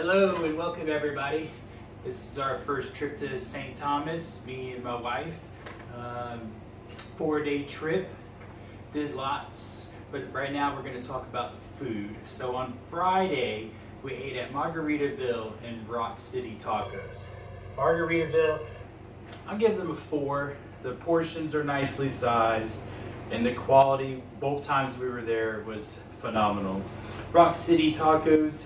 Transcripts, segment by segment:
Hello and welcome everybody. This is our first trip to St. Thomas, me and my wife. 4-day trip, did lots, but right now we're going to talk about the food. So on Friday, we ate at Margaritaville and Rock City Tacos. Margaritaville, I'll give them a 4. The portions are nicely sized and the quality, both times we were there, was phenomenal. Rock City Tacos,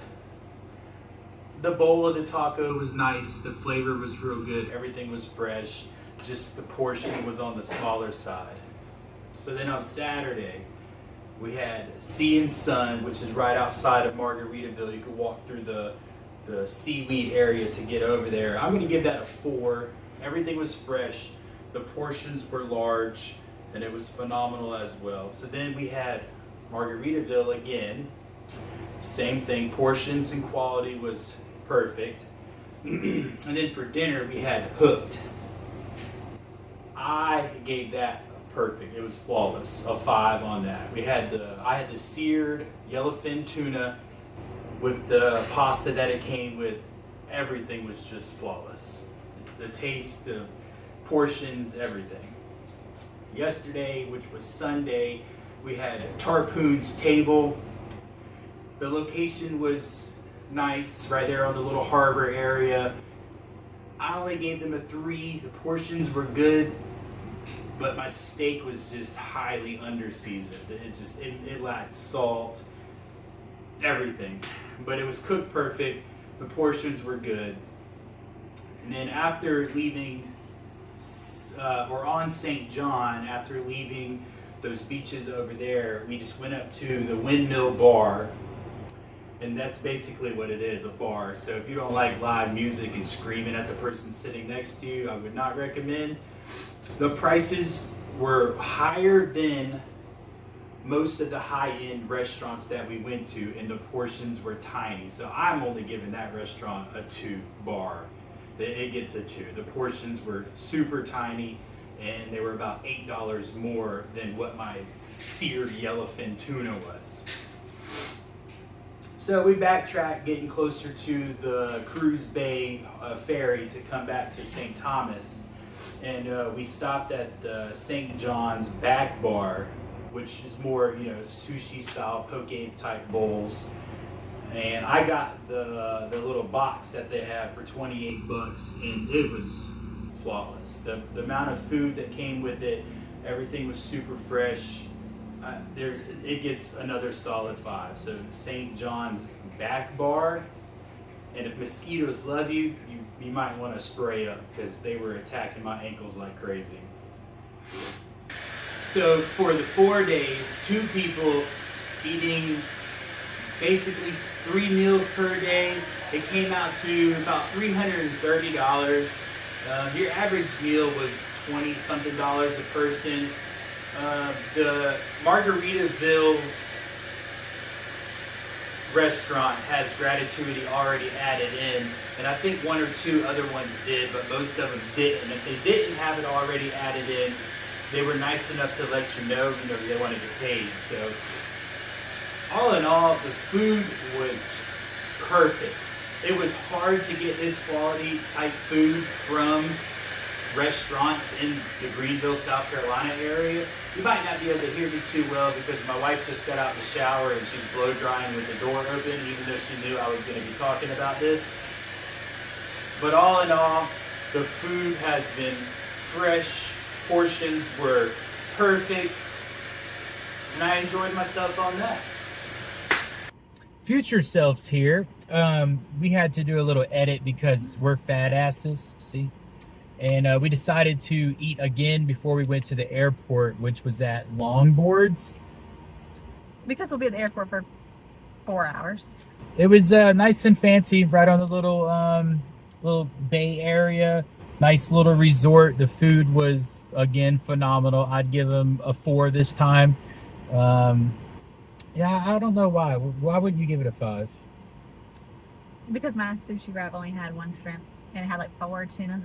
the bowl of the taco was nice, the flavor was real good, everything was fresh, just the portion was on the smaller side. So then on Saturday, we had Sea and Sun, which is right outside of Margaritaville. You could walk through the seaweed area to get over there. I'm gonna give that a 4. Everything was fresh, the portions were large, and it was phenomenal as well. So then we had Margaritaville again, same thing, portions and quality was perfect. And then for dinner we had Hooked. I gave that perfect. It was flawless. A 5 on that. I had the seared yellowfin tuna with the pasta that it came with. Everything was just flawless. The taste, the portions, everything. Yesterday, which was Sunday, we had Tarpoon's Table. The location was nice, right there on the little harbor area. I only gave them a 3. The portions were good, but my steak was just highly under-seasoned. It lacked salt, everything. But it was cooked perfect. The portions were good. And then after leaving, or on St. John, after leaving those beaches over there, we just went up to the Windmill Bar. And that's basically what it is, a bar. So if you don't like live music and screaming at the person sitting next to you, I would not recommend. The prices were higher than most of the high-end restaurants that we went to, and the portions were tiny. So I'm only giving that restaurant a 2 bar. It gets a 2. The portions were super tiny, and they were about $8 more than what my seared yellowfin tuna was. So we backtracked, getting closer to the Cruz Ferry to come back to St. Thomas. And we stopped at the St. John's back bar, which is more, sushi style, poke type bowls. And I got the little box that they have for $28, and it was flawless. The amount of food that came with it, everything was super fresh. It gets another solid 5. So St. John's back bar, and if mosquitoes love you, you might want to spray up because they were attacking my ankles like crazy. So for the 4 days, 2 people eating basically 3 meals per day, it came out to about $330. Your average meal was $20-something a person. The Margaritaville's restaurant has gratuity already added in, and I think 1 or 2 other ones did, but most of them didn't. If they didn't have it already added in, they were nice enough to let you know, they want to get paid. So all in all, the food was perfect. It was hard to get this quality type food from restaurants in the Greenville, South Carolina area. You might not be able to hear me too well because my wife just got out of the shower and she's blow drying with the door open, even though she knew I was going to be talking about this. But all in all, the food has been fresh, portions were perfect, and I enjoyed myself on that. Future selves here. We had to do a little edit because we're fat asses, see? And we decided to eat again before we went to the airport, which was at Longboards. Because we'll be at the airport for 4 hours. It was nice and fancy, right on the little bay area. Nice little resort. The food was, again, phenomenal. I'd give them a 4 this time. Yeah, I don't know why. Why wouldn't you give it a 5? Because my sushi wrap only had 1 shrimp, and it had like 4 tuna.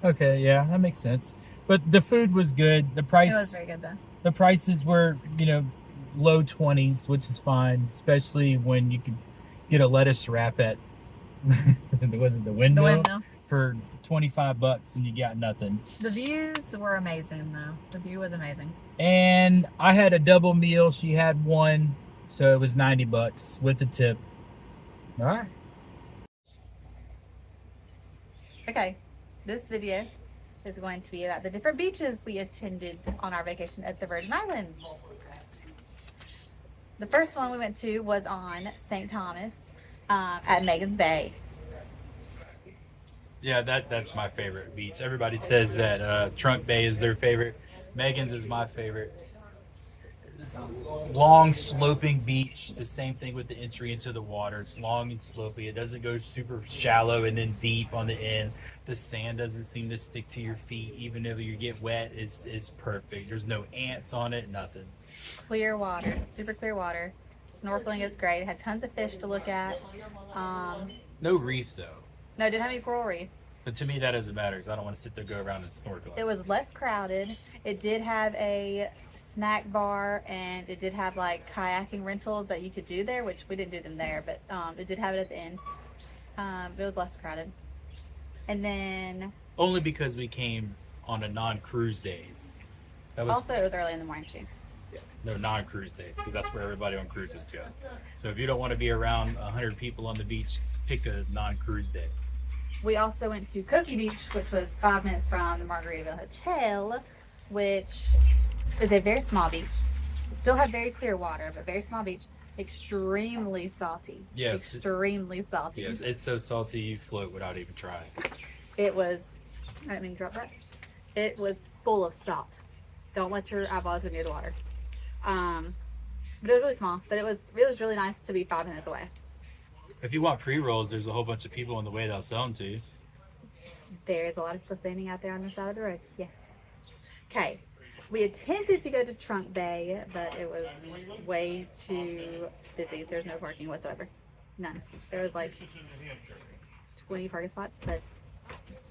Okay, yeah, that makes sense. But the food was good. The price. It was very good though. The prices were, low 20s, which is fine, especially when you could get a lettuce wrap at Was it the The windmill? windmill. For $25 and you got nothing. The views were amazing though. The view was amazing. And I had a double meal. She had one, so it was $90 with the tip. All right. Okay, this video is going to be about the different beaches we attended on our vacation at the Virgin Islands. The first one we went to was on St. Thomas at Megan's Bay. Yeah, that's my favorite beach. Everybody says that Trunk Bay is their favorite. Megan's is my favorite. It's a long sloping beach. The same thing with the entry into the water. It's long and slopey. It doesn't go super shallow and then deep on the end. The sand doesn't seem to stick to your feet, even if you get wet. Is perfect. There's no ants on it. Nothing. Clear water, super clear water. Snorkeling is great. It had tons of fish to look at. No reef though. No, it didn't have any coral reef. But to me, that doesn't matter because I don't want to sit there, go around and snorkel. It was less crowded. It did have a snack bar, and it did have like kayaking rentals that you could do there, which we didn't do them there, but it did have it at the end. It was less crowded. And then Only because we came on a non-cruise days. That was also it was early in the morning too. no non-cruise days because that's where everybody on cruises go. So if you don't want to be around 100 people on the beach, pick a non-cruise day. We also went to Coki Beach, which was 5 minutes from the Margaritaville Hotel, which is a very small beach. It still had very clear water, but very small beach. Extremely salty. Yes. Extremely salty. Yes, it's so salty you float without even trying. It was, I didn't mean to drop that. It was full of salt. Don't let your eyeballs go near the water. But it was really small, but it was really nice to be 5 minutes away. If you want pre-rolls, there's a whole bunch of people on the way that'll sell them to you. There's a lot of people standing out there on the side of the road. Yes. Okay. We attempted to go to Trunk Bay, but it was way too busy. There's no parking whatsoever. None. There was like 20 parking spots, but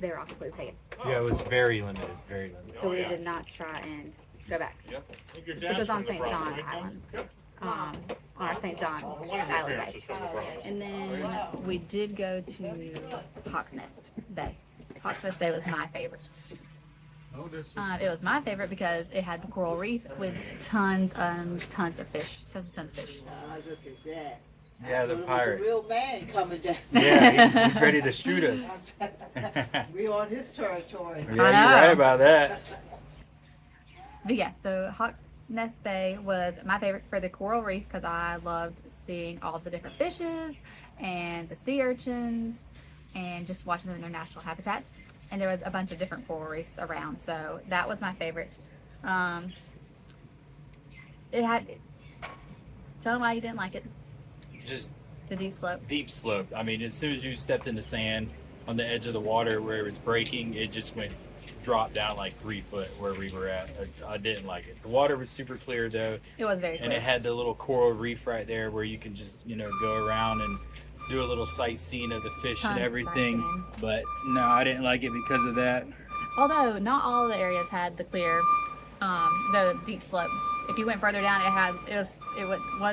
they were all completely taken. Yeah, it was very limited, very limited. So we did not try and go back. Which was on St. John Island. On our St. John Island Bay. And then we did go to Hawksnest Bay. Hawksnest Bay was my favorite. It was my favorite because it had the coral reef with tons of fish. Tons of fish. Yeah, the pirates. Real man coming down. Yeah, he's ready to shoot us. We on his territory. Yeah, you're right about that. But yeah, so Hawksnest Bay was my favorite for the coral reef because I loved seeing all the different fishes and the sea urchins and just watching them in their natural habitats. And there was a bunch of different coral reefs around, so that was my favorite. It had. Tell them why you didn't like it. Just The deep slope. deep slope. I mean, as soon as you stepped in the sand on the edge of the water where it was breaking, it just dropped down like 3 foot where we were at. I didn't like it. The water was super clear though, It was very clear. and it had the little coral reef right there where you can just go around and do a little sightseeing of the fish Tons and of everything. sightseeing. But no, I didn't like it because of that. Although not all the areas had the clear, the deep slope. If you went further down, it was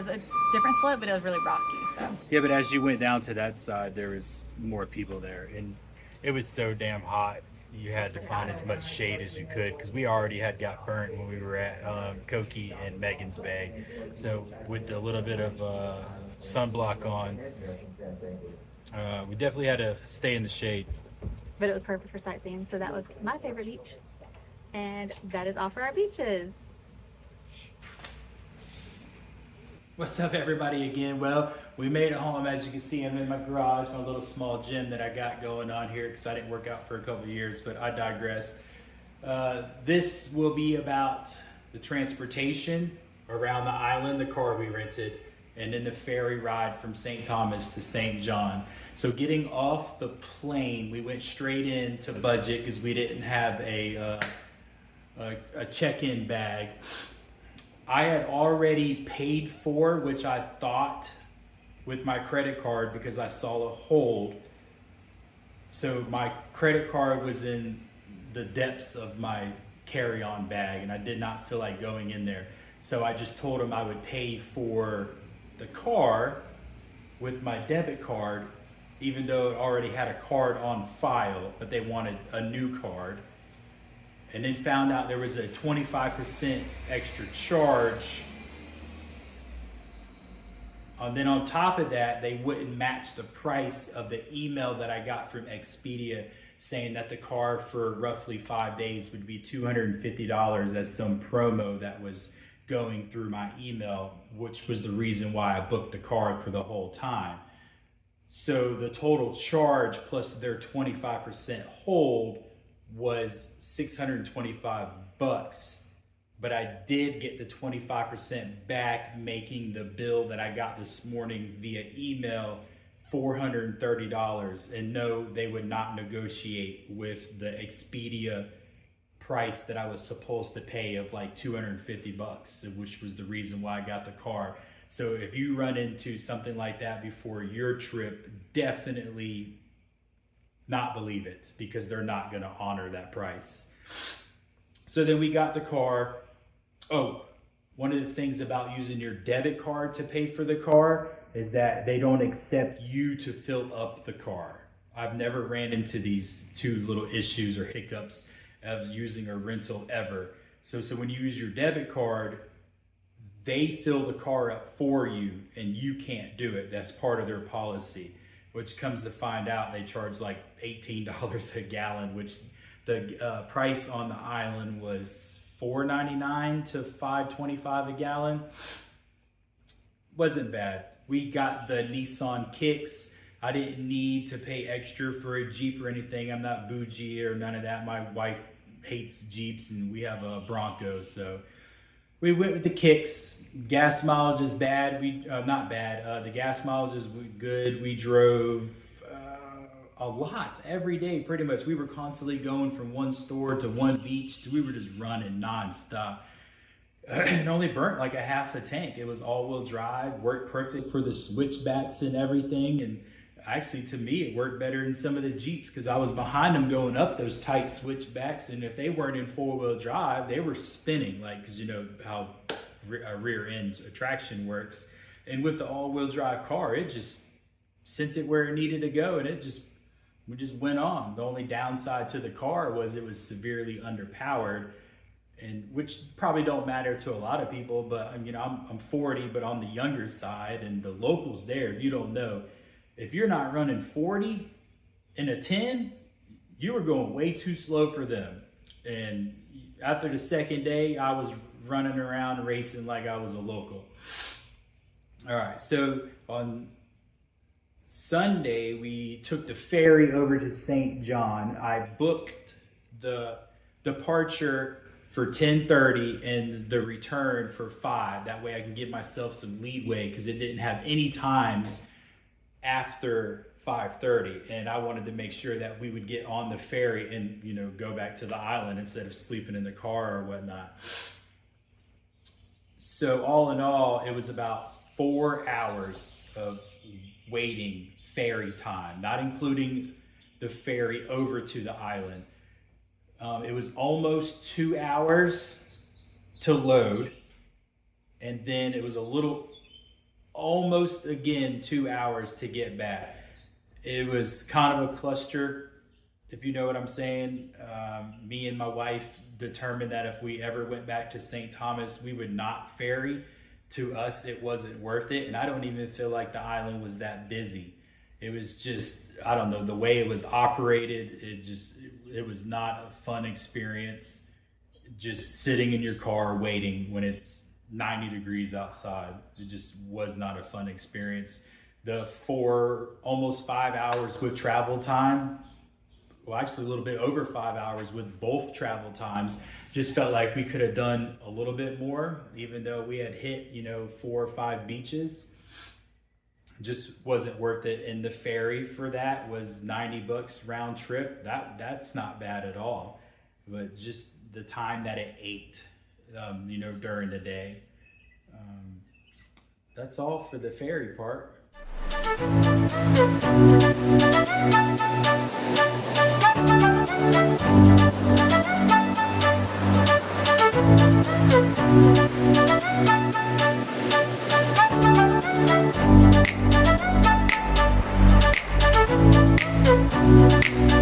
a different slope, but it was really rocky. So Yeah, but as you went down to that side, there was more people there, and it was so damn hot. You had to find as much shade as you could because we already had got burnt when we were at Coki and Megan's Bay. So with a little bit of sunblock on, we definitely had to stay in the shade. but it was perfect for sightseeing. So that was my favorite beach, and that is all for our beaches. What's up, everybody, again? Well, we made it home. As you can see, I'm in my garage, my little small gym that I got going on here because I didn't work out for a couple of years, but I digress. This will be about the transportation around the island, the car we rented, and then the ferry ride from St. Thomas to St. John. So getting off the plane, we went straight into budget because we didn't have a check-in bag. I had already paid for, which I thought with my credit card because I saw a hold. So my credit card was in the depths of my carry-on bag and I did not feel like going in there. So I just told him I would pay for the car with my debit card even though it already had a card on file, but they wanted a new card. And then found out there was a 25% extra charge. And then on top of that, they wouldn't match the price of the email that I got from Expedia saying that the car for roughly 5 days would be $250 as some promo that was going through my email, which was the reason why I booked the car for the whole time. So the total charge plus their 25% hold was $625. But I did get the 25% back, making the bill that I got this morning via email $430. And no, they would not negotiate with the Expedia price that I was supposed to pay of like $250, which was the reason why I got the car. So if you run into something like that before your trip, definitely not believe it, because they're not going to honor that price. So then we got the car. Oh, one of the things about using your debit card to pay for the car is that they don't accept you to fill up the car. I've never ran into these two little issues or hiccups of using a rental ever. So when you use your debit card, they fill the car up for you and you can't do it. That's part of their policy, which comes to find out they charge like $18 a gallon, which the price on the island was $4.99 to $5.25 a gallon. Wasn't bad. We got the Nissan Kicks. I didn't need to pay extra for a Jeep or anything. I'm not bougie or none of that. My wife hates Jeeps and we have a Bronco, so we went with the Kicks. Gas mileage is bad. Not bad. The gas mileage is good. We drove a lot every day, pretty much. We were constantly going from one store to one beach. We were just running nonstop. It only burnt like a half a tank. It was all-wheel drive, worked perfect for the switchbacks and everything. And actually, to me, it worked better than some of the Jeeps because I was behind them going up those tight switchbacks. And if they weren't in four-wheel drive, they were spinning, like, because you know how a rear end traction works. And with the all-wheel drive car, it just sent it where it needed to go, and we just went on. The only downside to the car was it was severely underpowered, and which probably don't matter to a lot of people, but you know, I'm 40, but on the younger side, and the locals there, if you don't know, if you're not running 40 in a 10, you were going way too slow for them. And after the second day, I was running around racing like I was a local. All right, so on Sunday, we took the ferry over to St. John. I booked the departure for 10:30 and the return for 5. That way I can give myself some leeway because it didn't have any times after 5:30. And I wanted to make sure that we would get on the ferry and, you know, go back to the island instead of sleeping in the car or whatnot. So all in all, it was about 4 hours of waiting ferry time, not including the ferry over to the island. It was almost 2 hours to load, and then it was almost again 2 hours to get back. It was kind of a cluster, if you know what I'm saying. Me and my wife determined that if we ever went back to St. Thomas, we would not ferry. To us, it wasn't worth it, and I don't even feel like the island was that busy. It was just, I don't know, the way it was operated, it was not a fun experience. Just sitting in your car waiting when it's 90 degrees outside. It just was not a fun experience. The almost 5 hours with travel time, well, actually a little bit over 5 hours with both travel times, just felt like we could have done a little bit more, even though we had hit, 4 or 5 beaches. Just wasn't worth it. And the ferry for that was $90 round trip. That's not bad at all, but just the time that it ate, during the day. That's all for the ferry part. Bye.